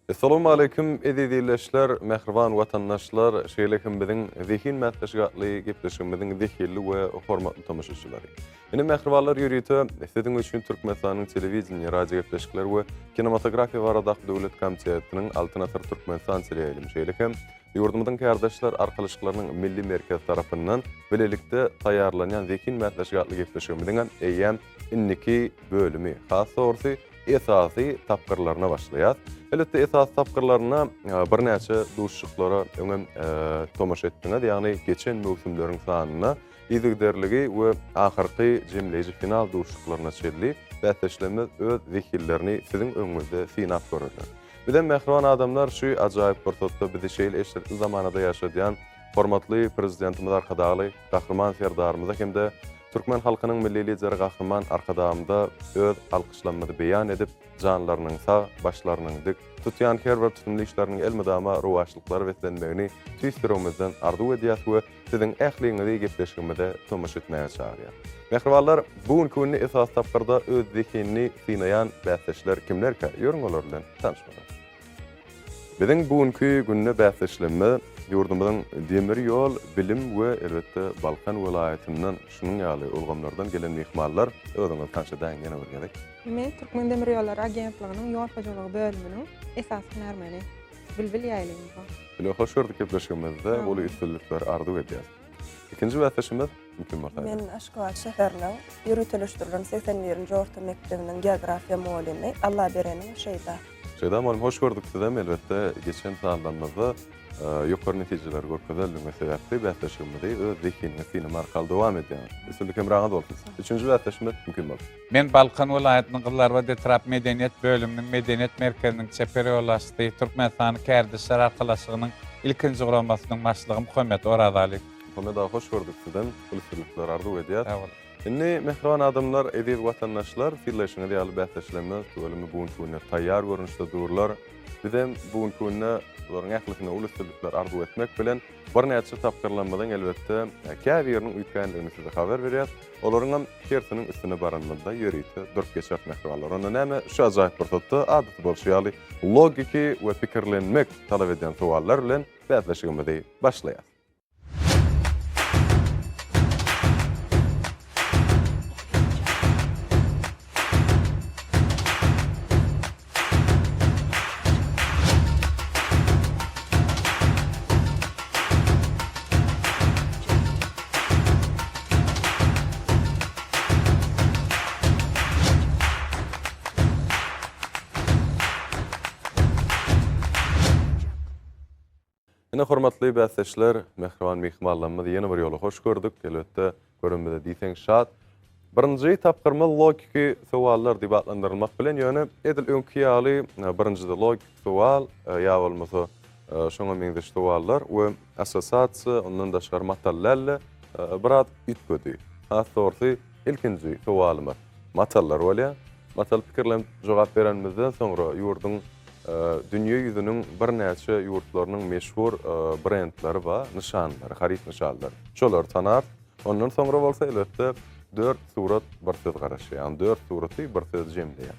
Assalamu alaykum edidilleşler, mehriban watandaşlar, şeýlekim biziň zihin mätleşgatly gepleşigimiziň zihirli we hormatly tamaşaçylary. Ine mehribanlar ýürüýte, sizin üçin Türkmenistanyň telewizsiýa, radio gepleşikler we kinematografiýa barada döwlet komitetining Altyn Asr Türkmenistan seriýaly şeýlekim ýurdumyzyň kardeşler arkalyşyklarynyň milli merkez tarapyndan bilelikde taýýarlanýan zihin mätleşgatly gepleşigimiziň eýem inniki bölümi, has sorsy esasy tapgyrlaryna başlaýar. Elbetde esas tapgyrlaryna bir näçe duşşuklara öňem tomaş etdiňiz, ýagny geçen mövsümleriň sanyna, ýygderligi we ahyrky jemleýici final duşşuklaryna çelli bätleşleme öz zikirlerini siziň öňüňizde synap görýär. Bilen mehriban adamlar şu ajaýyp bir topda bizi şeýle eşitli zamanada ýaşadýan hormatly prezidentimiz arkadaly gahrman serdarymyza hemde Türkmen halkynyň milli lideri gahrman arkadamda öz alkyşlanmady beýan edip, janlarynyň sag, başlarynyň dik tutýan her bir tutumly işleriniň elmydama rowaşlyklary wetlenmegini tüýstirmezden arzu edýär we siziň ähliňizi gepleşigimizde tomaş etmäge çagyrýar. Mehribanlar, bugun günni esas tapgyrda öz zihinini synaýan bäsleşler kimlerkä? Ýörüň olar bilen tanışmalar. Biziň bugünkü günne bäsleşlemi ýurdumyzyň demir ýol, bilim we elbetde Balkan welaýatynyň şunyň ýaly ulgamlardan gelen mehmanlar özüňizi tanşadan ýene bir gerek. Men Türkmen Demir Ýolları Agentligining ýolbaşçylygy bölüminiň esas hünärmeni Bilbil ýaýlygyň bar. Bile hoş gördük gepleşigimizde, bolu üstünlükler arzu edýär. Ikinji bäsleşimiz mümkin bolsa. Men Aşgabat şäheriniň ýürütülüşdirilen 81-nji orta mekdebiniň geografiýa muallimi Allah bereniň şeýda. Şeýda malum hoş gördük sizem elbetde geçen saatlarymyzda ýokary netijeler görkezildiňi sebäpli bäsleşigimizde öz zihnini syny markal dowam edýär. Üstünlük emraňyz bolsun. Üçüncü bäsleşimiz mümkin bolsa. Men Balkan welaýatynyň Gyllar we Detrap medeniýet bölüminiň medeniýet merkeziniň çeperi ýolaşdy Türkmenistan kardeşler arkalaşygynyň ilkinji guramasynyň başlygy Muhammed Oradaly. Muhammed ağa hoş gördük sizem. Bu üstünlükler arzu edýär. Äwel. Inni mehriban adamlar, edip watandaşlar, fiýleşiňe diýýäli bäsleşlemi, bölümi bugün günne taýýar görünüşde durlar. Bizem bugün günne olaryň ähliňe uluslararly arzu etmek bilen bir näçe tapgyrlanmadan elbetde käbiriniň üýtgänligini size haber berýär. Olaryň hersiniň üstüne baranmada ýörüýte dört geçer mehribanlar. Onda näme şu ajaýyp bir topda adaty bolşýaly logiki we pikirlenmek talap eden suallar bilen bäsleşigimizi başlaýar. Ine hormatly bäsleşler, mehriban mehmanlarymyz ýene bir ýola hoş gördük. Elbetde görünmede diýseň şat. Birinji tapgyrmy logiki suallar debatlandyrylmak bilen ýöne edil öňki ýaly birinjide logik sual ýa bolmasa şoňa meňde suallar we assosiasiýa ondan daşgary matallarla birat ütbedi. Hassy ilkinji sualymyz matallar bolýar. Matal pikirlen jogap berenmizden soňra ýurdun dünýä ýüzüniň bir näçe ýurtlarynyň meşhur brendleri bar, nişanlary, harit nişanlary. Şolar tanar. Ondan soňra bolsa elbetde 4 surat bir söz garaşy, ýani 4 suraty bir söz jemleýär.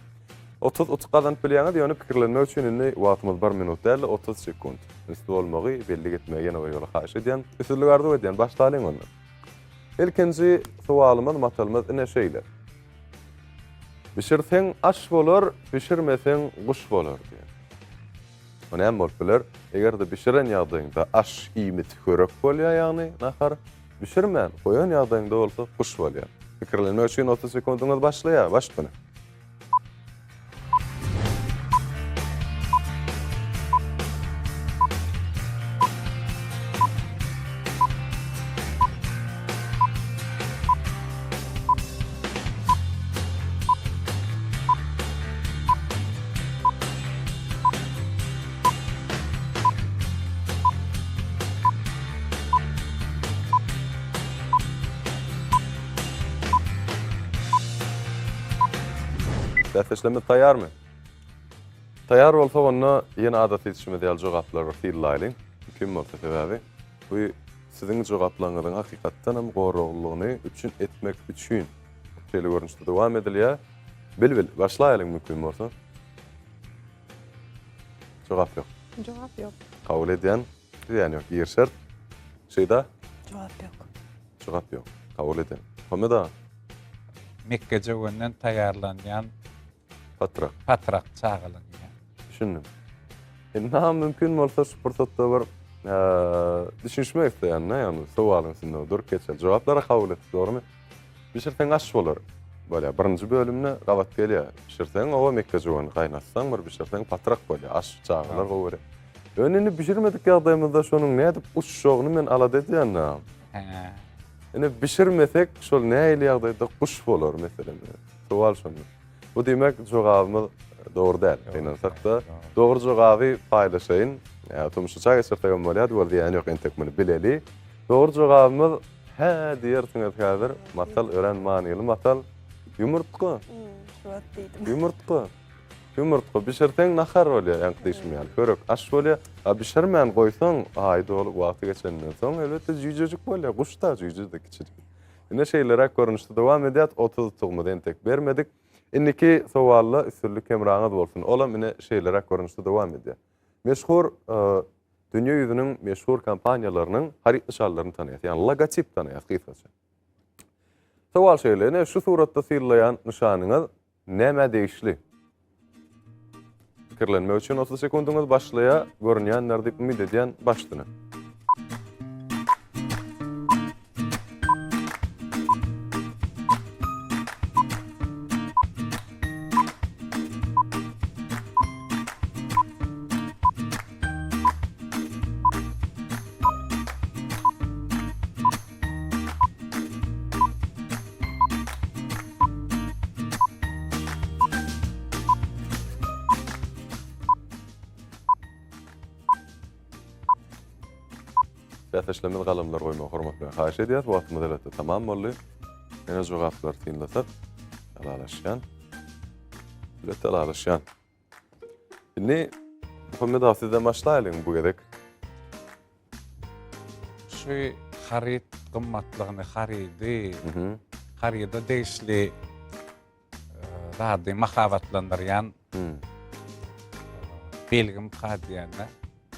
30 gadan bilýäňiz ýöne pikirlenmek üçin indi wagtymyz 1 minut däl 30 sekund. Üstü bolmagy belli etmäge ýene bir ýola haýyş edýän, üstünlük arzu edýän başlaýan ondan. Ilkinji sualymyz matalymyz ine şeýle. Bişirseň aş bolar, bişirmeseň guş bolar diýär. Onu hem boluplar, eger de bişiren ýagdaýynda aş iýmiti körek bolýar, ýagny nahar bişirmän, goýan ýagdaýynda bolsa guş bolýar. Pikirlenmek üçin 30 sekundyňyz başlaýar, başlaýan. Bäsleşlemi taýýarmy? Taýýar bolsa onda ýene adat etişime diýil jogaplary fiýlaýlyň. Kim bolsa sebäbi? Bu siziň jogaplaryňyzyň hakykatdan hem goruglygyny üçün etmek üçün şeýle görünüşde dowam edilýär. Bilbil, başlaýalyň mümkin bolsa. Cevap yok. Jogap ýok. Kabul edýän diýen ýok. Bir şert. Şeýda Jogap ýok. cevap yok. Kabul edýän. Hameda Mekke jogünden taýarlanýan patrak. patrak çağılynýan. Düşündüm. Nam mümkün bolsa sportda bir düşünmek isteýän, ýani sowalyň sinne dur keçer. Jogaplara kabul et, doğrumy? Bişirten aş bolar. Böyle birinci bölümne gabat gelýär. Bişirten owa mekke jogyny gaýnatsaň, bir bişirten patrak bolýar. Aş çağılar gowy. Önüni bişirmedik ýagdaýymyzda şonuň nädip uçşogyny men ala edýän. He. Ene bişirmesek şol näýli ýagdaýda kuş bolar meselem. Sowal şonu. Bu demek jogabymyz dogry däl. Aýnansak da dogry jogaby paýlaşaýyn. Tumuşa geçirýän bolýar, bu diýen ýok entek meni bileli. Dogry jogabymyz hä diýersiňiz häzir, matal ören manyly matal yumurtqa. Şuat diýdim. Yumurtqa. Yumurtqa bişirten nahar bolýar, ýa-da körek aş bolýar. Bişirmän goýsaň, aýda olup wagty geçenden soň elbetde jüjejik bolýar, guşda jüjejde kiçilik. Ine şeýlere görünüşde dowam edýät, 30 tugmady entek bermedik. Inniki sowalla üstünlük kemraňyz bolsun. Olam ine şeýlere görünüşde dowam edýär. Meşhur dünýä ýüzüniň meşhur kampaniýalarynyň harit nişanlaryny tanýat, ýani logotip tanýat gysaça. Sowal şeýle, şu suratda sylaýan nişanyňyz näme degişli? Fikirlenme üçin 30 sekundyňyz başlaýa, görünýänler diýip umyt edýän başlyny. Täteşlemeli galamlar goýmak hormatly haýyş edýär. Bu wagtymyz elbetde tamam boldy. Ene jogaplar tynlasak, alalaşýan. Elbetde alalaşýan. Indi Muhammed Asizden başlaýalyň bu gerek. Şu harit gymmatlygyny haridi, harida degişli rady mahabatlandyrýan belgim hadýany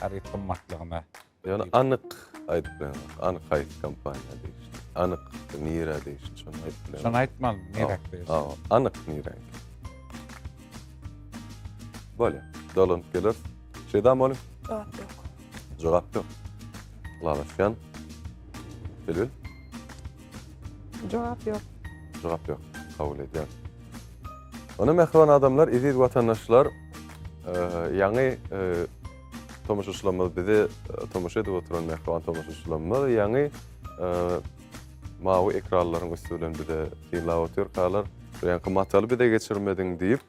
harit gymmatlygyna. Yani anyk aýdyp, anyk haýt kampaniýa diýişdi. Anyk nira diýişdi, şonu aýdyp. Şonu aýtmalym, nerak diýişdi. Anyk nira. Bolýa, dolan gelir. Şeýdam boly? Jogap ýok. Jogap ýok. Alalaşýan. Belül? Jogap ýok. Jogap ýok. Kabul edýär. Ona mehriban adamlar, iziz watandaşlar, ýaňy tomoşaçylarymyz bizi tomoşa edip oturan mehriban tomoşaçylarymyz ýaňy mawy ekranlaryň üstünden bize tynlap oturýarlar. Ýani kymmatly bize geçirmediň diýip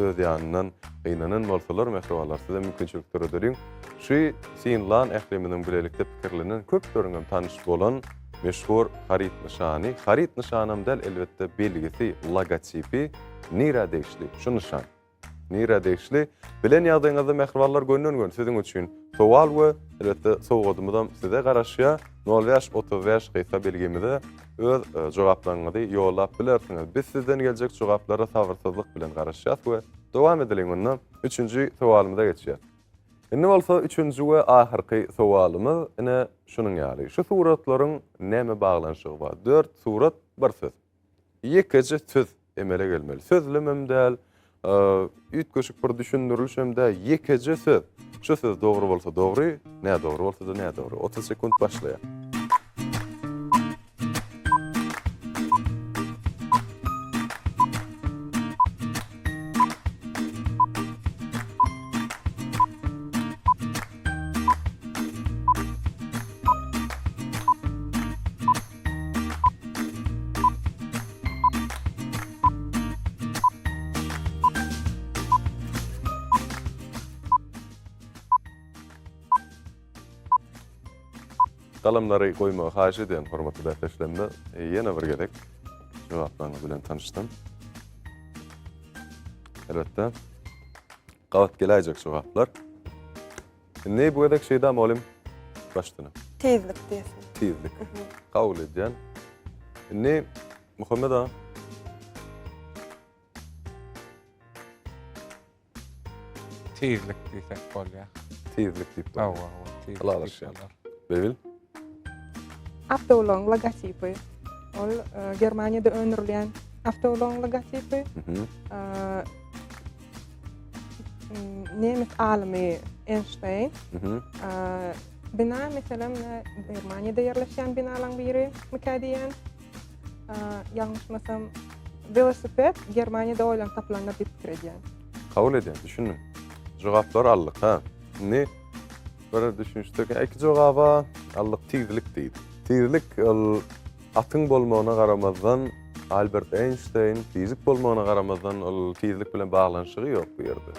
öz ýanyndan gynanyň bolsalar mehribanlar size mümkinçilikler öderiň. Şu synlan ähleminiň bilelikde pikirlenen köp görünen tanyş bolan meşhur harit nişany. Harit nişanam däl elbetde belgisi, logotipi, nira degişli. Şu nişan. Nira degişli. Bilen ýagdaýyňyzda mehribanlar gönnön siziň üçin sowal we elbetde sowgadymyzdan size garaşýa 05-35 gysa belgimizde öz jogaplaryňyzy ýollap bilersiňiz. Biz sizden geljek jogaplara sabyrsyzlyk bilen garaşýas we dowam edelim ondan 3-nji sowalymyza geçýär. Indi bolsa 3-nji we ahyrky sowalymyz ine şunyň ýaly. Şu suratlaryň näme baglanyşygy bar? 4 surat, bir söz. Ýekiji söz emele gelmeli. Sözlemem däl, ütköşük bir düşündürilşemde ýekiji söz. Şu söz dogry bolsa dogry, näme dogry bolsa da näme dogry. 30 sekund başlaýar. Galamlary goýmagy haýyş edýän hormatly täteşlemde ýene bir gerek jogaplaryňyz bilen tanışdym. Elbetde gabat geläjek jogaplar. Ne bu edek şeýdam olim başdyna. Tezlik diýesin. Tezlik. Kabul edýän. Ne Muhammed ağa? tizlik diýsek bolýar. Tizlik diýip. Hawa, tizlik. Allah aşkına. Belbil. Avtolong logotipi. Ol Germaniýada öndürilen avtolong logotipi. Nemes alimy Einstein. Bina meselem Germaniýada ýerleşen binalardan biri mükadiyen. Ýalňyşmasam velosiped Germaniýada oýlan tapylanyp bitdirýän. Kabul edýän, düşünün. Jogaplar allyk, ha. Ne? Bir düşünýüşdik. Iki jogaba allyk tizlik diýdi. Tizlik atyň bolmagyna garamazdan Albert Einstein fizik bolmagyna garamazdan ol tizlik bilen baglanyşygy ýok bu ýerde.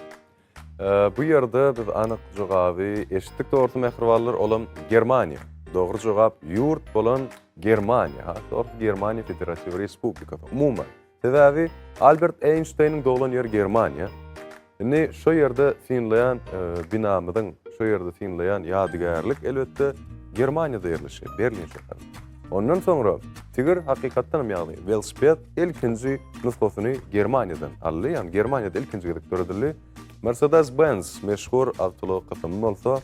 Bu ýerde biz anyk jogaby eşitdik dogry mehrwarlar olan Germaniýa. Dogry jogap ýurt bolan Germaniýa, ha, Germaniýa Federasiýa Respublikasy. Umuman, sebäbi Albert Einsteiniň doglan ýer Germaniýa. Indi şu ýerde finleýän binamyzyň, şu ýerde finleýän ýadygärlik elbetde Germaniýada ýerleşýär, Berlin şäheri. Ondan soňra tigir hakykatdan ýagny velosiped ilkinji nüshasyny Germaniýadan aldy, ýani Germaniýada ilkinji gördüli. Mercedes-Benz meşhur avtolokatym bolsa,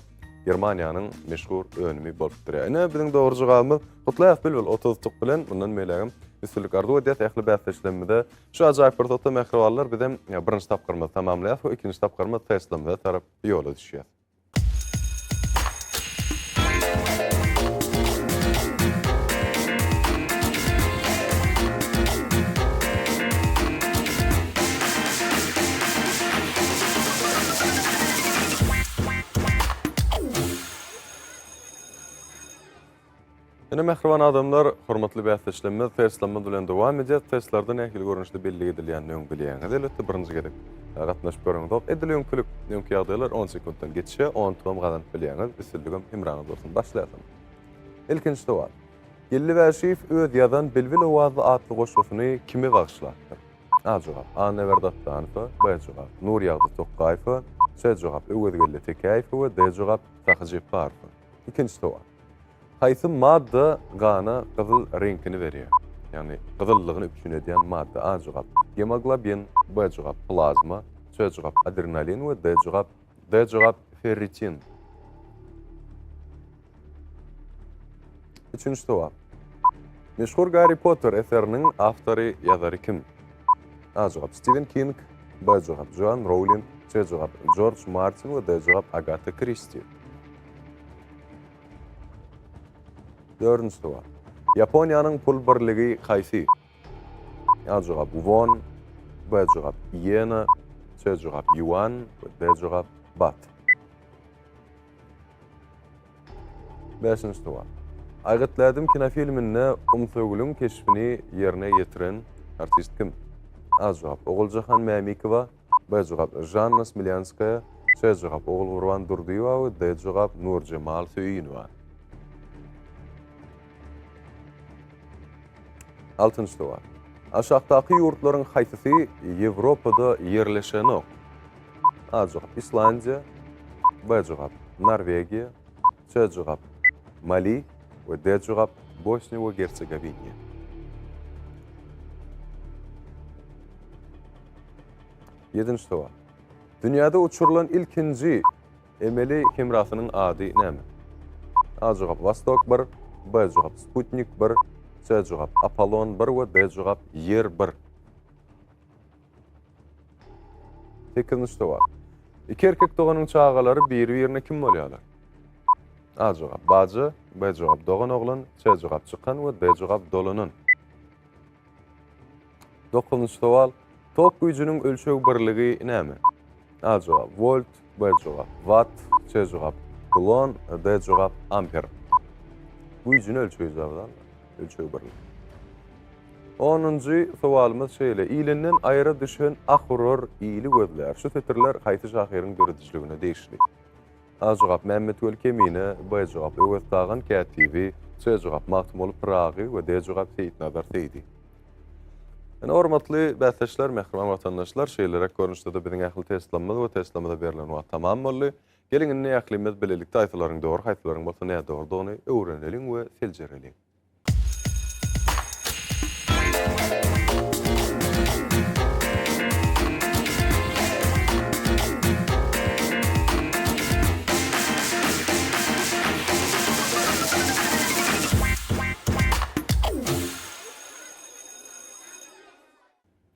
Germaniýanyň meşhur önümi bolup durýar. Ene biziň dogry jogabymyz Gutlaýew bilbil 30 bilen bundan meýlegim üstünlik arzu edýär ähli bäsleşlemede. Şu ajaýyp bir topa mehrwarlar bizem birinji tapgyrmy tamamlaýar, ikinji tapgyrmy teslamda tarap ýola düşýär. Ene mehriban adamlar, hormatly bäsleşlemde teslamda bilen dowam edýär. Testlerden ähli görünüşde belli edilýän öň bilýän. Elbetde birinji gerek gatnaşyp görüňiz. Edilýän pülük öňki ýagdaýlar 10 sekunddan geçýär. 10 tom gadan bilýäňiz. Üstünligim Imran bolsun. Başlaýarym. Ilkinji sowal. Gelli Wäşif öz ýazan Bilbil owazy atly goşgusyny kime bagşlapdyr? A jogap: A Neverdat Tanfa, B jogap: Nur Ýagdy Tokaýew, C jogap: Öwedgelle Tekaýew we D jogap: Tahyjy Parfa. Ikinji sowal. Haýsy madda gana gyzyl reňkini berýär? Ýani gyzyllygyny üçin edýän madda. A jogap: hemoglobin, B jogap: plazma, C jogap: adrenalin we D jogap: ferritin. Üçüncü sowal. Meşhur Harry Potter eseriniň awtory ýazary kim? A jogap: Stephen King, B jogap: Joanne Rowling, C jogap: George Martin we D jogap: Agatha Christie. Dördüncü sowal. Yaponiýanyň pul birligi haýsy? A jogap: won, B jogap: yena, C jogap: yuan, D jogap: bat. Beşinci sowal. Aýgatladım kinofilminde Umsögülüň keşfini ýerine ýetiren artist kim? A jogap: Oguljahan Mämikowa, B jogap: Janna Smilyanskaya, C jogap: Ogulgurban Durdyýewa we D jogap: Nurjemal Söýinowa. Altıncı sowal. Aşağıdaky ýurtlaryň haýsysy Ýewropada ýerleşenok? A jogap: Islandiýa, B jogap: Norwegiýa, C jogap: Mali we D jogap: Bosniýa we Herzegovina. Ýedinji sowal. Dünýäde uçurulan ilkinji emeli hemrasynyň ady näme? A jogap: Vostok 1, B jogap: Sputnik 1, C jogap: Apollon 1 we D jogap: Yer 1. Sekizinji sowal. Iki erkek doganyň çağalary bir-birine kim bolýarlar? A jogap: Bajy, B jogap: Dogan oglan, C jogap: Çykan we D jogap: Dolunun. Dokuzunji sowal. Tok güýjüniň ölçek birligi näme? A jogap: Volt, B jogap: Watt, C jogap: Coulomb, D jogap: Amper. Güýjüni ölçeýär. Ölçek birligi. 10-njy sowalymyz şeýle: ýylynyň aýra düşen ahuror ýyly gözler. Şu tetirler haýsy şahyryň görüdüşligine değişli. A jogap: Mehmet Ölkemine, B jogap: Öwestagyn Kätibi, C jogap: Mahmud Pragy we D jogap: Seýitnazar Seydi. Ene hormatly bäsleşler, mehriban watandaşlar, şeýlerek görnüşde de biziň ähli teslamymyz we teslamda berilen wagt tamam boldy. Gelin näme ählimiz bilelikde aýtlaryň dogry, haýtlaryň bolsa näme dogry, öwreneliň we seljereliň.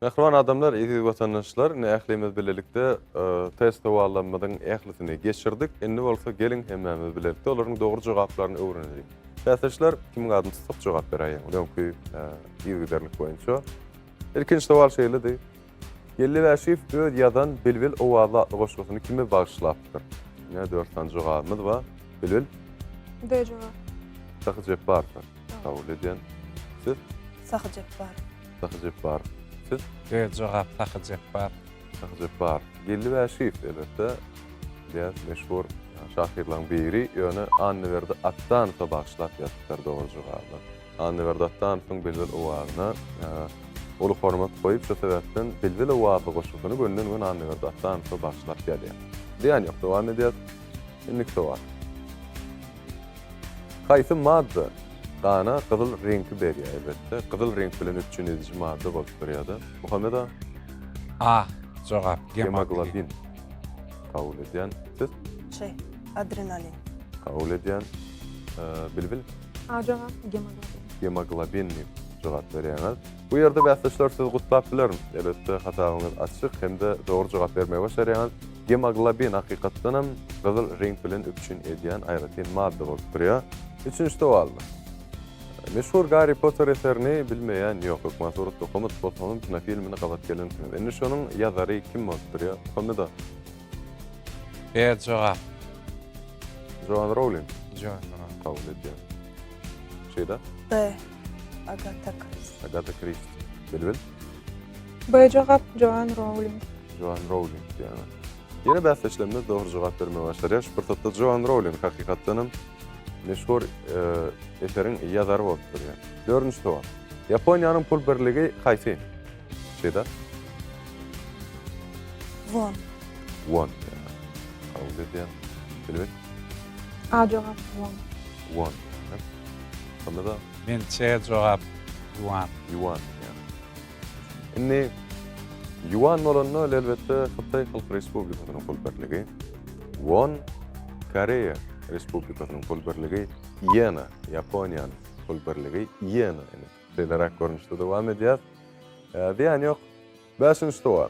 Mehriban adamlar, eziz vatandaşlar, nählimiz bilelikde test dowallanmadan ählisini geçirdik. Indi bolsa gelin hemmemiz bilelikde olaryň dogry jogaplaryny öwrendik. Vatandaşlar kim gadyny tutup jogap berýär. Döňki ýigderlik boýunça. Ilkinç sowal şeýledi. Gelli Wäşif öz ýazan Bilbil owazy atly goşgusyny kime bagyşlapdyr? Ne 4 tane jogabymyz bar. Bilbil Dejoga. sahy jep bar. Kabul edýän. Siz Sahy jep bar. sahy jep bar. Siz Evet, jogap takyjak bar. sahy jep bar. Gelli Wäşif elbetde diýär meşhur şahirlaryň biri ýöne Annewerdi attan bagyşlap ýatdyr dogry jogaby. Annewerdi attan soň Bilbil owazyna olu format koyup şu sebepten Bilbil owazy goşgusyny gönden gün Annewerdi attan bagyşlap ýatdyr. Diýen ýok, dowam edýär. Innik sowal. Kaýsy madda gana gyzyl reňki berýär elbetde. Gyzyl reňk bilen üçin edici madda bolup durýardy. Muhammed ağa, Ah, jogap hemoglobin. Kabul edýän. Siz Adrenalin. kabul edýän. Bilbil Ajoga gemoglobin. hemoglobin diýip jogap berýäňiz. Bu ýerde bäsleşler siz gutlap bilerim. Elbetde hataňyz açyk hemde dogry jogap bermegi başarýaňyz. Hemoglobin hakykatdan hem gyzyl reňk bilen üçin edýän aýratyn madda bolup durýar. Üçüncü sowal. Meşhur Harry Potter eserini bilmeýän ýok. Hukmat urutdy, Homet Potter'ın kinofilmini gabat gelen. Indi şonuň ýazary kim bolup durýar? Homet ağa, Evet, jogap. Joan Rowling. Jogap. Kabul edýän. Şeýda B. Agatha Christie. Agatha Christie. Bilbil Bejoga Joan Rowling. Joan Rowling diýär. Ýene bäsleşlemde dogry jogap bermegi başarýar. Şurtatda Joan Rowling hakykatdan hem meşhur eseriň ýazary bolup durýar. Dördünçi sowal. Yaponiýanyň pul birligi kaýsy? Şeýda Won. won. Kabul edýän. Bilbil Ajoga won. won. Hamada Mençe jogap yuan. yuan. Inni yuan bolanlar elbetde Hytaý Halk Respublikasynyň pul birligi. Won Koreýa Respublikasynyň pul birligi. Ýena Yaponiýanyň pul birligi. Ýena. Şeýlerak görnüşde dowam edýär. Diýen ýok. 5-nji sowal.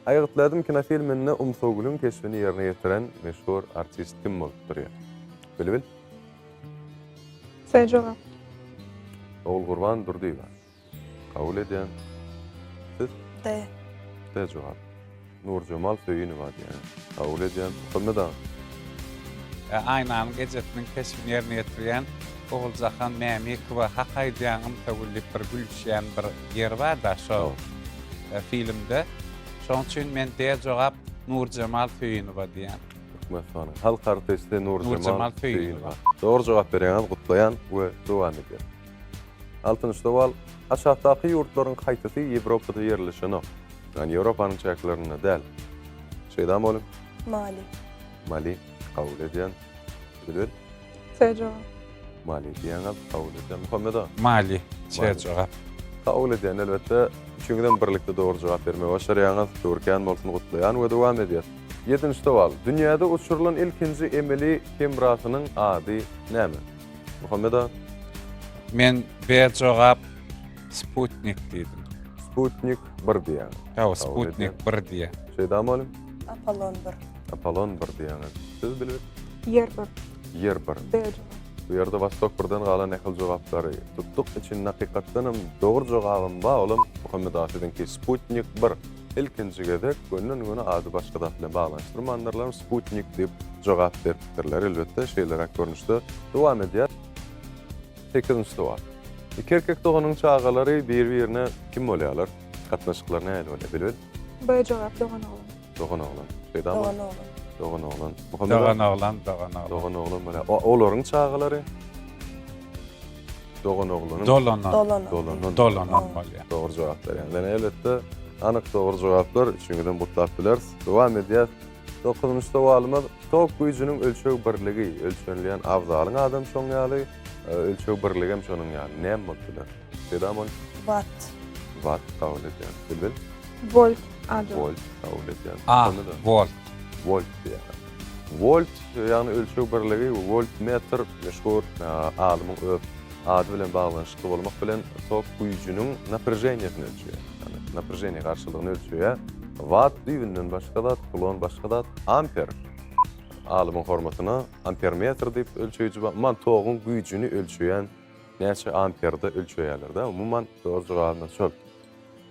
Aýgytladım kinofilminde Umsogul'un keşfini ýerine ýetiren meşhur artist kim bolup durýar? Bilbil Sejoga. Oğul Gurban Durdiýew. Kabul edýän. Siz D. de jogap. Nurjemal Söýünow diýär. Kabul edýän. Muhammed ağa, Aynanyň gejetiniň keşfini ýerine ýetirýän Oğuljahan Mämik we Hakay diýen tawullyp bir gülüşýän bir ýer bar da şo filmde. Şoň üçin men de jogap Nurjemal Söýünow diýän. Mesany halk artisti Nurjemal Nurjemal Söýünow. Söýünow. Dogry jogap berýän, gutlaýan we dowam edýär. 6-njy sowal. Aşagdaky ýurtlaryň kaýsysy Ýewropada ýerleşeni? Yani Ýewropanyň çäklerinde däl. Şeýda bolam? Mali. Mali kabul edýän. Bilbil Sejoga. Mali diýen kabul edýän. Muhammed ağa, Mali, Mali. jogap. kabul edýän elbetde üçüňden birlikde dogry jogap bermegi başarýaňyz. Türkiýan bolsun gutlaýan we dowam edýär. 7-nji sowal. Dünýäde uçurulan ilkinji emeli kemrasynyň ady näme? Muhammed ağa, Men B jogap Sputnik diýdim. Sputnik 1 diýän. Ýa, Sputnik 1 diýär. Şeýda bolam? Apollon 1. Apollon 1 diýän. Siz bilip Yerber. yer 1. Dejoga. Bu ýerde Vostok 1den galan ähli jogaplary tutduk için hakykatdan hem dogry jogabym ba olam Muhammed Asydyňky Sputnik 1. İlkinji gezek gönden güne ady başga zat bilen baglanşdyrmandylar. Sputnik diýip jogap beripdirler elbetde şeýlerak görnüşde dowam edýär. 8-nji sowal. İki erkek doganyň çagalary bir-birine kim bolýarlar? Gatnaşyklar näme bolýar bilbil? Bejoga Dogan oğlan. Dogan oglan. Şeýda Doğan mı? oğlum. Dogan oglan. Muhammed Dogan oglan, dogan oglan. Dogan oglan bolýar. Olaryň çagalary? Dogan oglanyň Dolanan. Dolanan. Dolanan bolýar. Dogry jogap berýän. Ýani elbetde anyk dogry jogaplar üçüňden gutlap biler. Dowam edýär. 9-njy sowalymyz tok güýjüniň ölçeg birligi, ölçenilýän awzalyň adam şoň ýaly, ölçeg birligi hem şonuň ýaly. Näme bolýar? Şeýdamon Watt. watt kabul edýän. Bilbil? Volt. Ajoga. Volt kabul edýän. A, Şonu da volt. volt diýär. Volt ýani ölçeg birligi, voltmetr meşhur alymyň ady bilen baglanşykly bolmak bilen tok güýjüniň napряжениýetini ölçýär. напряжение karşılığını ölçüyor. Watt düýbünden başga zat, kulon başga zat, amper. Alymyň hormatyna ampermetr diýip ölçüýüji bar. Man toğun güýjüni ölçüýän näçe amperda ölçüýärler-de. Umumyň doğru jogabyna şol.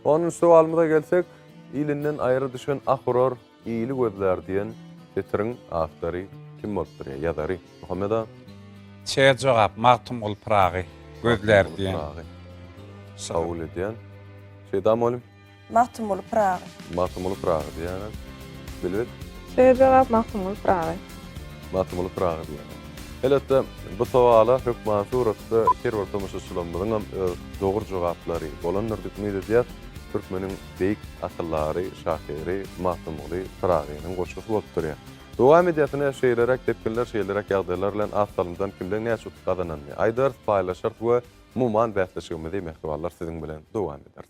Onun sualymyza gelsek, ilinden aýry düşen ahuror, iyili gözler diýen getiriň awtary kim bolupdyr ýazary? Muhammed ağa. Şeýle jogap Magtumul Pragy gözler diýen. Kabul edýän. Şeýdam olim. Mahtumul Pragy. Matymyly Pragy diýen. Bilip, Şeýle jogap Mahtumul Pragy. Matymyly Pragy diýen. Elbetde bu sowala hökman suratda kerwer tomoşaçylarymyzyň dogry jogaplary bolanlar diýip umyt edýär. Türkmeniň beýik atallary, şahyry Mahtumly Pragynyň goşgusy bolup durýar. Dowam edýäsine şeýlerek tepkiler, şeýlerek ýagdaýlar bilen atsalymdan kimden näçe tutgadanany aýdar paýlaşar we muman bähleşigimizi mehriballar siziň bilen dowam eder.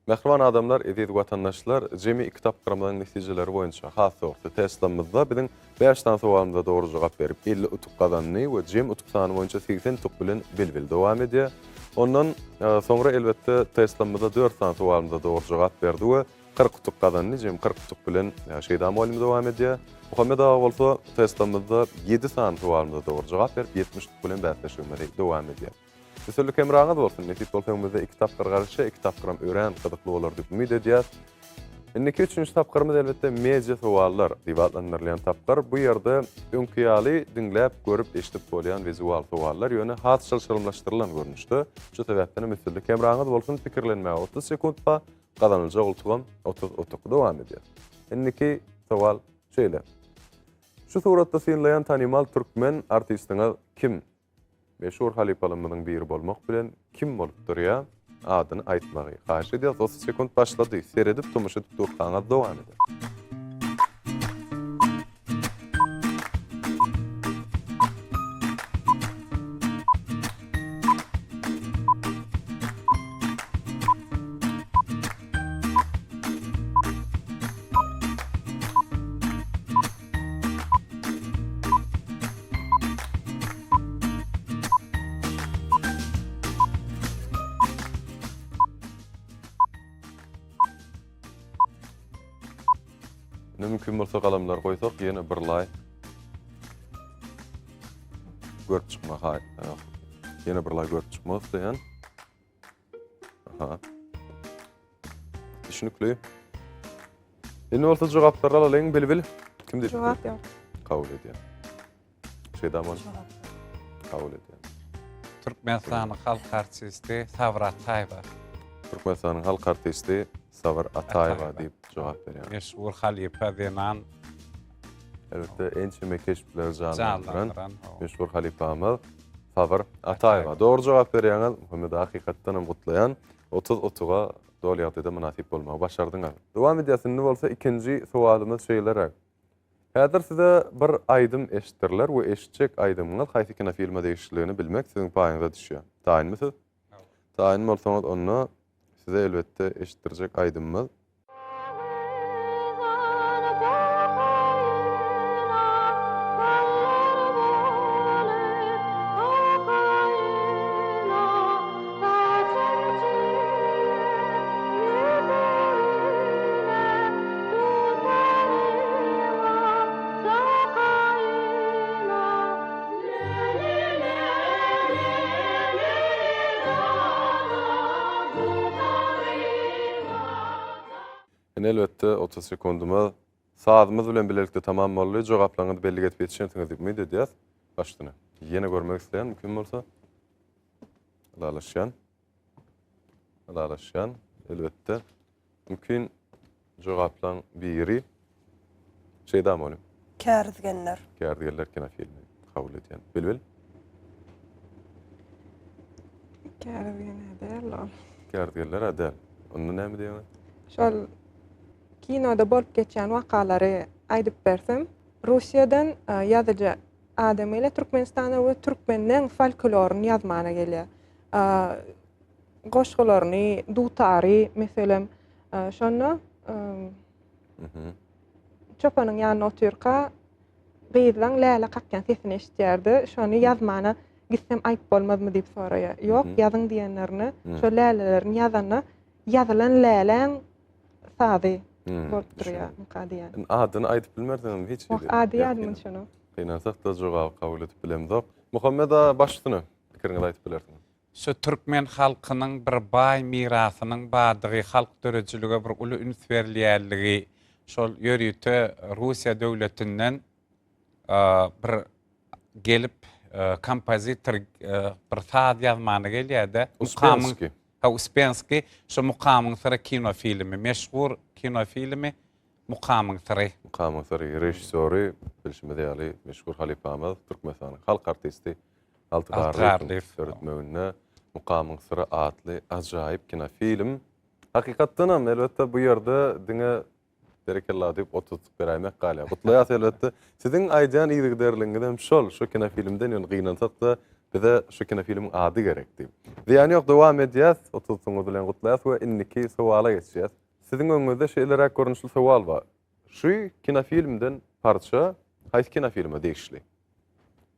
Mehriban adamlar, edid watandaşlar, jemi kitap gramlaryň netijeleri boýunça has sorty testamyzda biziň 5 tan sowalymyza dogry jogap berip 50 utuk gazanny we jem utuk sany boýunça 80 utuk bilen bilbil dowam edýär. Ondan soňra elbetde testamyzda 4 tan sowalymyza dogry jogap berdi we 40 utuk gazanny jem 40 utuk bilen şeýda muallim dowam edýär. Muhammed ağa bolsa testamyzda 7 tan sowalymyza dogry jogap berip 70 utuk bilen bähleşigimizi dowam edýär. Süsürlük emraňyz bolsun. Netit bolsaňyzda 2 tapgyr garşy, 2 tapgyram ören gydykly bolar diýip umyt edýär. Inniki 3-nji tapgyrymyz elbetde media sowallar diýip adlandyrylýan tapgyr. Bu ýerde öňkiýaly dinläp, görüp, eşitip bolýan wizual sowallar ýöne has şalşalmlaşdyrylan görnüşde. Şu sebäpden süsürlük emraňyz bolsun pikirlenmäge 30 sekundpa gazanylja ultugam 30 dowam edýär. Inniki sowal şeýle. Şu suratda synlayan tanymal türkmen artistiňiz kim? Meşhur halipalymynyň biri bolmak bilen kim bolupdyr ýa? Adyny aýtmagy. Haýyş edýär, 30 sekund başlady. Seredip tomuşa tutduğaňyz dowam eder. Mümkin bolsa galamlar goýsak, ýene bir lay görüp çykmak hay. Ýene bir lay görüp çykmak diýen. Aha. Düşünükli. Ene bolsa jogaplar alalyň bilbil. Kim diýip? Jogap ýok. Kabul edýär. Şeýdamon kabul edýär. Türkmenistanyň halk artisti Savr Ataýewa. Türkmenistanyň halk artisti Savr Ataýewa diýip jogap berýär. Meşhur halipa diýen Elbette ençe mekeşipler canlandıran canlandyran. meşhur halipamyz Savr Ataýewa. Dogry jogap berýäňiz Muhammed hakykatdan hem gutlaýan 30 utuga dol ýagdaýda munasip bolmagy başardyňyz. Dowam edýäsinde bolsa ikinji sowalymyz şeýlerek. Häzir size bir aýdym eşitdirler we eşitjek aýdymyňyz haýsy kina filmde eşitligini bilmek siziň paýyňyza düşýär. Taýinmisiz? Taýin bolsaňyz onu size elbette eşitdirjek aýdymyz. Elbette 30 sekundumuz saatymyz bilen birlikde tamam bolýar. Jogaplaryňyzy belli etip ýetişýänsiňiz diýip umyt edýäs. Başdyna. Ýene görmek isleýän mümkin bolsa. Alaşýan. Elbette. Mümkin jogaplaryň biri şeýdam olim. Kärizgenler. Kärizgenler kina filmi kabul edýän. Bilbil. Kärizgen edel ol. Kärizgenler adel. Onu näme diýýär? Şol kinoda bolup geçen wakalary aýdyp bersem, Russiýadan ýazyjy adam ile Türkmenistana we türkmenniň folkloryny ýazmana gelýär. Goşgularyny, dutary, meselem, şonu çopanyň ýanyna oturka gyzlaň läle kakkan sesini eşitýärdi. Şonu ýazmana gitsem aýp bolmazmy diýip soraýar. Ýok, ýazyň diýenlerini, şo lälelerini ýazanna ýazylan läleň sazy bolup durýar, muqadiýan. Adyny aýdyp bilmerdim hiç. Ady ýadymyn şonu. Gynansak da jogap kabul edip bilemdik. Muhammed ağa başlygyny pikiriňizi aýdyp bilersiňiz. Şu Türkmen halkynyň bir baý mirasynyň badygy halk dörejilige bir uly üns berilýärligi, şol ýörüýte Russiýa döwletinden bir gelip kompozitor bir saz ýazmany gelýärdi. Uspensky. Uspensky, şu Muqamyň syry kino filmi, meşhur kino filmi Muqamyň syry. Muqamyň syry rejissöri bilişime diýeli meşhur Halip Ahmad, Türkmenistanyň halk artisti Altıgarly öğretmenine Muqamyň syry adly ajaýyp kino film. Hakykatdan hem elbetde bu ýerde diňe berekellah diýip otutup beräýmek galýa. Gutlaýat elbetde siziň aýdan ýygyderliňizden şol, şu kino filmden ýön gynansak da bize şu kino filmiň ady gerekdi. Diýany ýok, dowam edýäs, otutuňyz bilen gutlaýat we inniki sowala geçýäs. Siziň öňüňizde şeýleräk görnüşli sowal bar. Şu kino filmden parça haýsy kino filme degişli?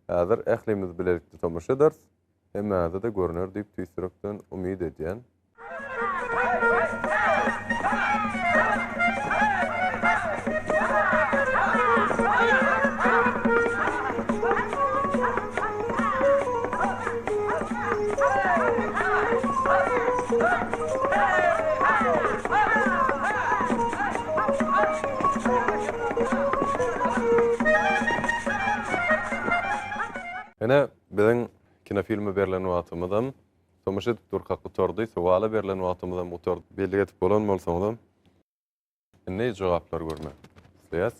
Häzir ählimiz bilelikde tomaşa ederiz. Hem häzir de görner diýip tüýsürekden umyd edýän. Ene biziň kino filmi berilen wagtymyzdan tomaşa edip durkakly tordy, sowala berilen wagtymyzdan motor belli etip bolan bolsaňyz ne jogaplar görmek isleýäs?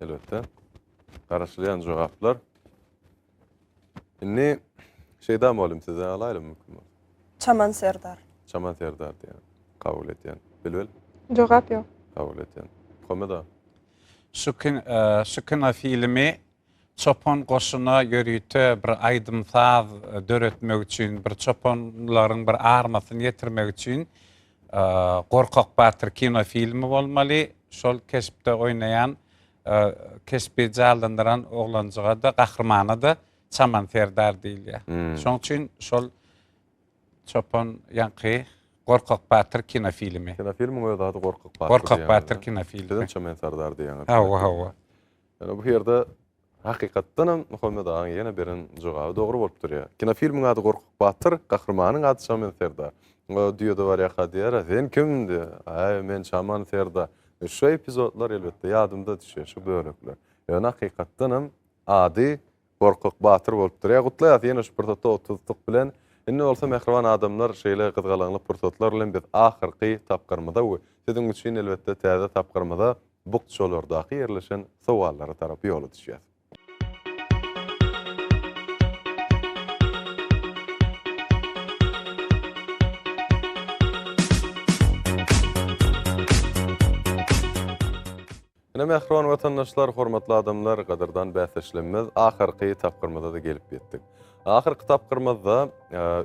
Elbetde garaşlayan jogaplar. Ne şeyden bolum size alaýlym mümkin? Çaman Serdar. Çaman Serdar diýen, kabul etýän. Bilbel, Jogap ýok. kabul etýän. Komeda. Şu kino filmi çopan goşuna ýörüýte bir aýdymsaz döretmek üçin, bir çopanlaryň bir armasyny ýetirmek üçin Gorkak Batyr kino filmi bolmaly. Şol kesipde oýnaýan, kespi jallandyran oglanjyga da gahrmana da Çaman Serdar diýilýär. Şoň üçin şol çopan ýanky Gorkak Batyr kino filmi. Kino filmiň öz ady Gorkak Batyr. Gorkak Batyr kino filmi. Çaman Serdar diýen. Hawa. Yani bu ýerde hakykatdan hem Muhammed ağa ýene beren jogaby dogry bolup durýar. Kino filmiň ady Gorkak Batyr, gahrmanyň ady Çaman Serdar. O diýýärdi bar ýa diýär, "Sen kimdi?" "Ay, men Çaman Serdar." Şu epizodlar elbetde ýadymda düşýär, şu bölekler. Ýöne hakykatdan hem ady Gorkak Batyr bolup durýar. Gutlaýat ýene şu purtatda otuzlyk bilen inne bolsa mehriban adamlar şeýle gyzgalanly pursatlar bilen biz ahyrky tapgyrmada we siziň üçin elbetde täze tapgyrmada bukçolardaky ýerleşen sowallara tarap ýoly düşýär. Ine mehriban watandaşlar, hormatly adamlar, gadardan bäsleşlenmez ahyrky tapgyrmada da gelip ýetdik. Ahyrky tapgyrmada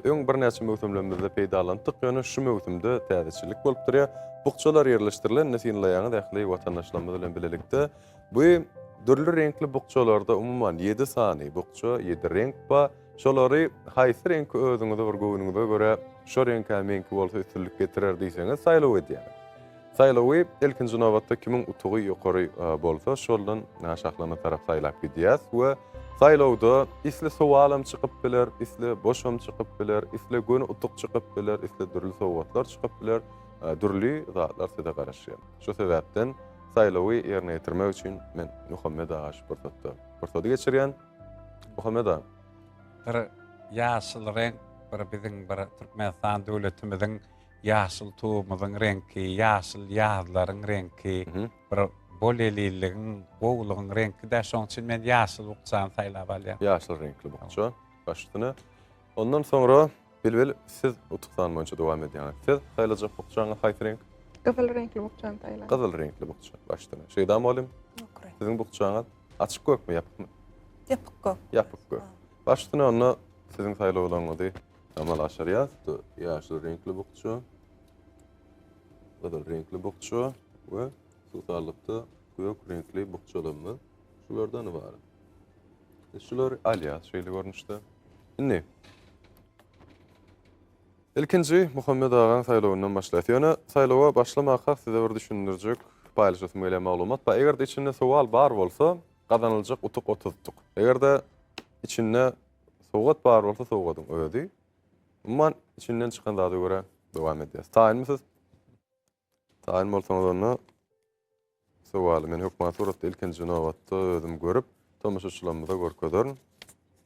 öň bir näçe möhümlerimizde peýdalandyk, ýöne şu möhümde täzeçilik bolup durýar. Bukçalar ýerleşdirilen näsinlaýany dähli watandaşlarymyz bilen bilelikde. Bu dörlü renkli bukçalarda umuman 7 sany bukça, 7 renk ba. Şolary haýsy renk özüňizde bir göwnüňizde göre şo renk hemenki bolsa üstünlük getirer diýseňiz saýlaw edýär. Saýlawy ilkinji nowatda kimin utugy ýokary bolsa şoldan naşaklana tarap saýlap gidýär we saýlawda isle sowalym çykyp biler, isle boşam çykyp biler, isle gön utuk çykyp biler, isle dürli sowatlar çykyp biler, dürli zatlar sede garaşýar. Şu sebäpden saýlawy ýerine ýetirmek üçin men Muhammed ağa pursatdy geçirýän. Muhammed ağa, Bir ýaşyl renk, bir biziň bir Türkmenistan döwletimiziň ýaşyl tuğumyzyň renki, ýaşyl ýazlaryň renki, bir boleliligiň, gowlugyň renki de şoň üçin men ýaşyl bukçany saýlap alýar. ýaşyl renkli bukça başlygyny. Ondan sonra Bilbil, siz utuktan boyunca devam edýäňiz. Siz haýlaja bukçaňyz haýsy renk? Gyzyl renkli bukçan taýlan. Gyzyl renkli bukça. Başdan. Şeýdam olim, Okray. siziň bukçaňyz açyk gökmi, ýapykmy? Yapık gök. Ýapyk gök. Başdan onu siziň saýlawlaryňyzy amal aşarýas. Ýaşyl renkli bukça. Gyzyl renkli bukça we susalykda gök renkli bukçalarymyz şulardan ibaret. Şular alýas, şeýle görnüşde. Indi ilkinji Muhammed Agan saýlawyndan başlaýar. Ýöne saýlawa başlamakka size bir düşündirjek, paýlaşasym gelen maglumat. Eger de içinde sowal bar bolsa, gazanyljak utuk 30-tuk. Eger de içinde sowgat bar bolsa, sowgatyň özi. Umman içinden çykan zady göre dowam edýäs. Taýinmisiz? Taýin bolsaňyz onu sowaly men hökümat suratda ilkinji nowatda özüm görüp, tomaşaçylarymyza görkezärn.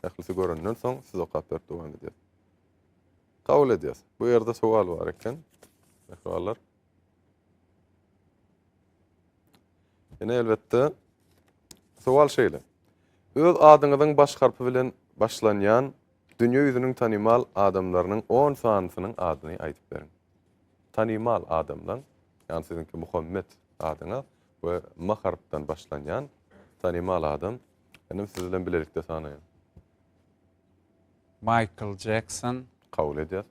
Ählisi görenden soň siz okap berip dowam edýäs. Kabul edýäs. Bu ýerde sowal bar eken. Sowalar. Ene elbetde sowal şeýle. Öz adyňyzyň baş harpy bilen başlanýan dünýä ýüzüniň tanymal adamlarynyň 10 sanysynyň adyny aýdyp beriň. Tanymal adamlar, ýani sizinki Muhammed adyňa we ma harpdan başlanýan tanymal adam. Enem siz bilen bilelikde sanaýan. Michael Jackson, Kabul edýäs.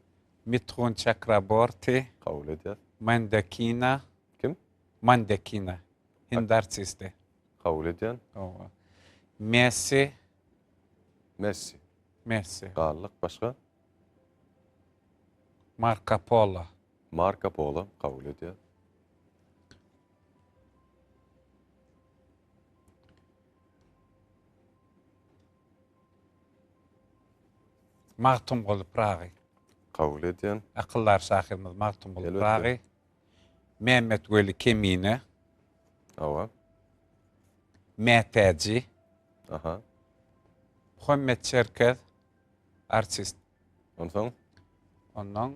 Mithun Chakraborty, Kabul edýäs. Mandakina. Kim? Mandakina. Hind artisti. Kabul edýän. Owa. Messi. Messi. Messi. Gallyk başga? Marco Polo. Marco Polo. Kabul edýäs. Magtumgul Pragi. Kabul edýän. Akıllar şahymyz Magtumgul Elbette. Pragi. Mehmet Veli Kemine. Awa. Mehtaji. Aha. Muhammed Çerkez. Artist. Onsoň Ondan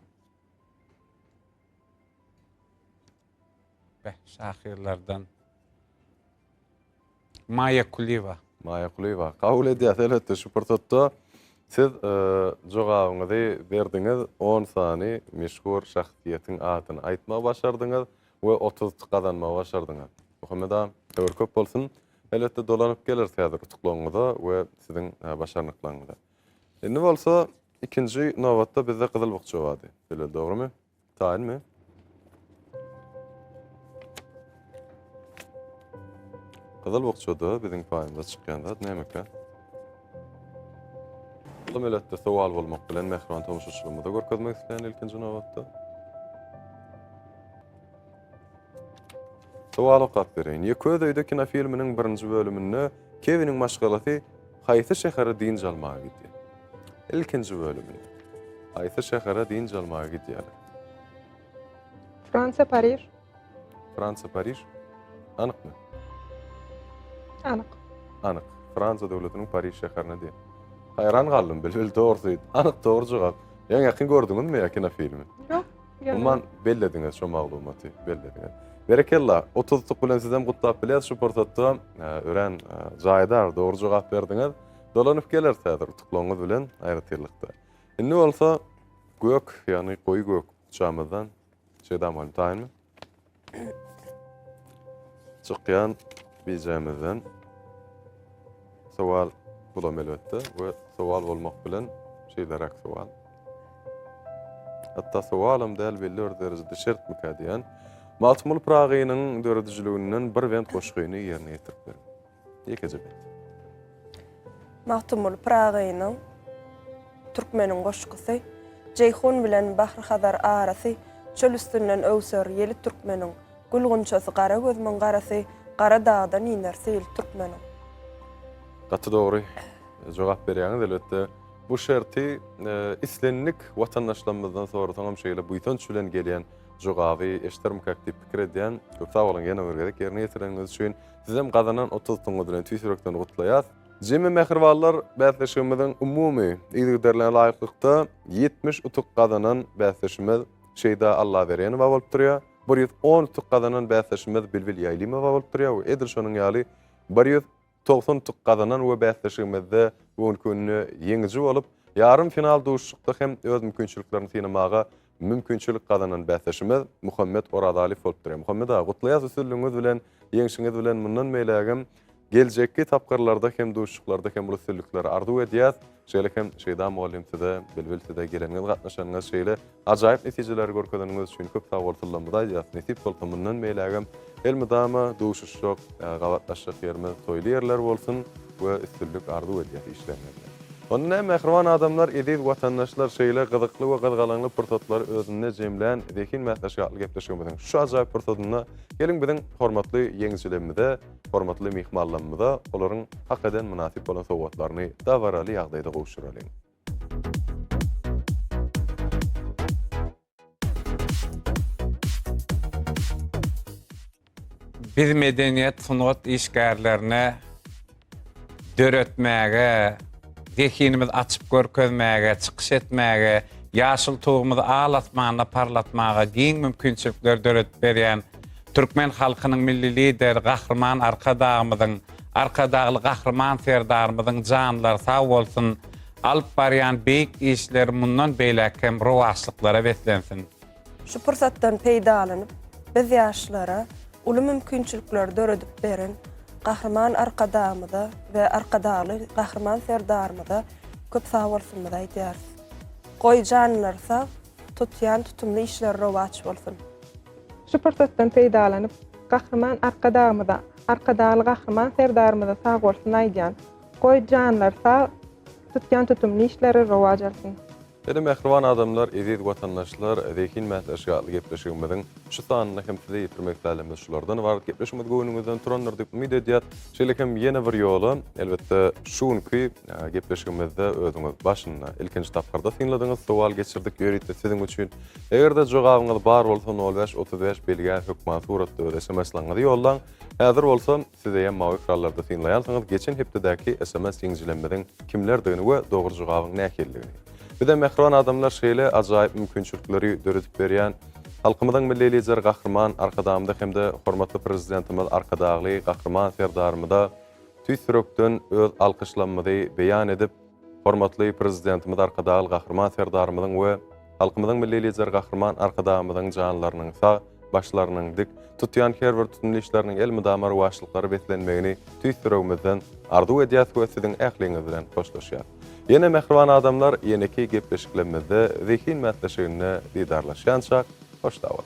şahirlerden Maya Kuliva. Maya Kuliva. Kabul edýäs elbetde şu pursatda siz jogabyňyzy berdiňiz 10 sany meşhur şahsiýetiň adyny aýtmagy başardyňyz we 30 kazanmagy başardyňyz. Muhammed agam, töwer köp bolsun. Elbetde dolanyp gelir häzir tutuklaryňyza we siziň başarnyklaryňyza. Endi bolsa ikinji nowatda bizde gyzyl bukça bady. Böyle dogrymy? Taýinmi? Gyzyl bukçada biziň paýymyza çykýan zat näme? Bu melletde sowal bolmak bilen mehriban tomaşaçylygymyza görkezmek isleýän ilkinji nowatda. Sowal okap bereýin. Ýeköz öýde kino filminiň birinji bölüminde Kevin'in maşgalasy haýsy şähere din jalmaga gitdi. İlkinji bölüminde haýsy şähere din jalmaga gitýär? Fransa, Paris. Fransa, Paris. Anykmy? Anyk. Anyk. Fransa döwletiniň Paris şäherine diýen. Hayran galdym, bilbil dogry. Anyk dogry jogap. Ýa ýakyn gördüňizmi ýa kino filmi? Yok. Umman bellediňiz şu maglumaty, bellediňiz. Berekella, 30-luk bilen sizem gutlap bilýär şu pursatda ören jaýdar dogry jogap berdiňiz. Dolanyp geler täzir tutuklaryňyz bilen aýratyrlykda. Indi bolsa gök, ýani goý gök çamyzdan şeýdam bolan taýynmy? Çykýan bizemizden sowal bolam elbetde we sowal bolmak bilen şeýlerak sowal. Hatta sowalym däl belli bir derejede şert mükadiýän Matmul Pragynyň döredijiliginden bir went goşgyny ýerine ýetirip berdi. Ýekece bet. Mahtumul Pragynyň türkmeniň goşgysy Ceyhun bilen Bahry Hazar arasy çöl üstünden öwser ýeli türkmeniň gulgunçasy gara gözüň garasy gara dağdan inerse ýeli türkmeniň. Gaty dogry jogap berýäňiz elbetde. Bu şerti islenlik watandaşlarymyzdan sonra taňam şeýle buýtan çülen gelýän jogaby eşdermikak diýip pikir edýän köp sag bolan ýene bir gerek ýerine ýetireňiz üçin sizem gazanan 30 tuňy bilen tüýsürekden gutlaýas. Jemi mehribanlar bäsleşigimiziň umumy ýygyderlerine laýyklykda 70 utuk gazanan bäsleşimiz şeýda Allah berýän we bolup durýar. 110 utuk gazanan bäsleşimiz bilbil ýaýlymy we bolup durýar. Edil şonuň ýaly 190 utuk gazanan we bäsleşigimizde bugün günü ýeňiji bolup Yarım final duşlukda hem öz mümkünçiliklerini tinamağa mümkünçilik kazanan bäsleşimiz Muhammed Oradali bolup durýar. Muhammed ağa, gutlaýas üstünlüğüňiz bilen, ýeňşiňiz bilen mundan meýlägem geljekki tapgarlarda hem duşluklarda hem üstünlükleri arzu edýäs. Şeýle hem Şeýda muallimtide, bilbiltide geleniňiz gatnaşanyňyz şeýle ajaýyp netijeler görkezeniňiz üçin köp sag bolýarlar. Ýa netip bolsa mundan meýlägem elmydama duşuşok, gabatlaşyk ýerme toýlaýarlar bolsun we üstünlük arzu edýär işlerinde. Onunla mehriban adamlar, ediz vatandaşlar şeýle gyzykly we gyzgalanly pursatlary özünde jemlän zekin mähleşgatly gepleşýärmiň. Şu ajaýyp pursatyna geliň biziň hormatly ýeňjilerimizde, hormatly mehmanlarymyza olaryň hakykatan münasip bolan sowgatlaryny dawaraly ýagdaýda gowşuralyň. Biz medeniýet sungat işgärlerine döretmäge, zehinimiz açyp görkezmäge, çykyş etmäge, ýaşyl tugumuzy alatmagyna parlatmaga giň mümkinçilikler döretip berýän türkmen halkynyň milli lideri, gahrman arkadağymyzyň, arkadagly gahrman serdarymyzyň janlary sag bolsun, alyp barýan beýik işler mundan beýlekem rowaçlyklara beslensin. Şu pursatdan peýdalanyp, biz ýaşlara uly mümkinçilikler döredip beren gahrman arkadağymyza we arkadaly gahrman serdarymyza köp sag bolsunmyzy aýdýar. Goý janlar sag, tutýan tutumly işler rowaç bolsun. Şu pursatdan peýdalanyp, gahrman arkadağymyza, arkadaly gahrman serdarymyza sag bolsun aýdýan. Goý janlar sag, tutýan tutumly işleri rowaç bolsun. Ede mehriban adamlar, ediz vatandaşlar, zekin mähleşgatly gepleşigimiziň şu sanyny hem size ýetirmek isleýärmiz şulardan bar gepleşigimiz göwnüňizden turanlar diýip umyt edýär. Şeýlekem ýene bir ýoly, elbetde şuňky gepleşigimizde özüňiz başyna ilkinji tapgarda synladyňyz sowal geçirdik ýöretde siziň üçin. Egerde jogabyňyz bar bolsa 05-35 belgä hökman suratda SMS-laňyzy ýollaň. Häzir bolsa size ýa mawy ekrallarda synlaýansyňyz geçen hepdedäki SMS ýeňjilenmediň kimlerdigini we dogry jogabyň näkelligini. Bir de mehriban adamlar şeýle ajaýyp mümkinçilikleri döretip berýän halkymyzyň milli lideri gahrman arkadağymyda hem de hormatly prezidentimiz arkadagly gahrman serdarymyda tüýsürekden öz alkyşlanmagy beýan edip hormatly prezidentimiz arkadagly gahrman serdarymyzyň we halkymyzyň milli lideri gahrman arkadagymyzyň janlarynyň sag başlarynyň dik tutýan her bir tutumly işleriniň elmydama rowaçlyklary beslenmegini tüýsüregimizden arzu edýär we siziň ähliňiz bilen hoşlaşýar. Yine mehriban adamlar, yeneki gepleşiklemizde zekin mähleşigine didarlaşýançak, hoş dawat.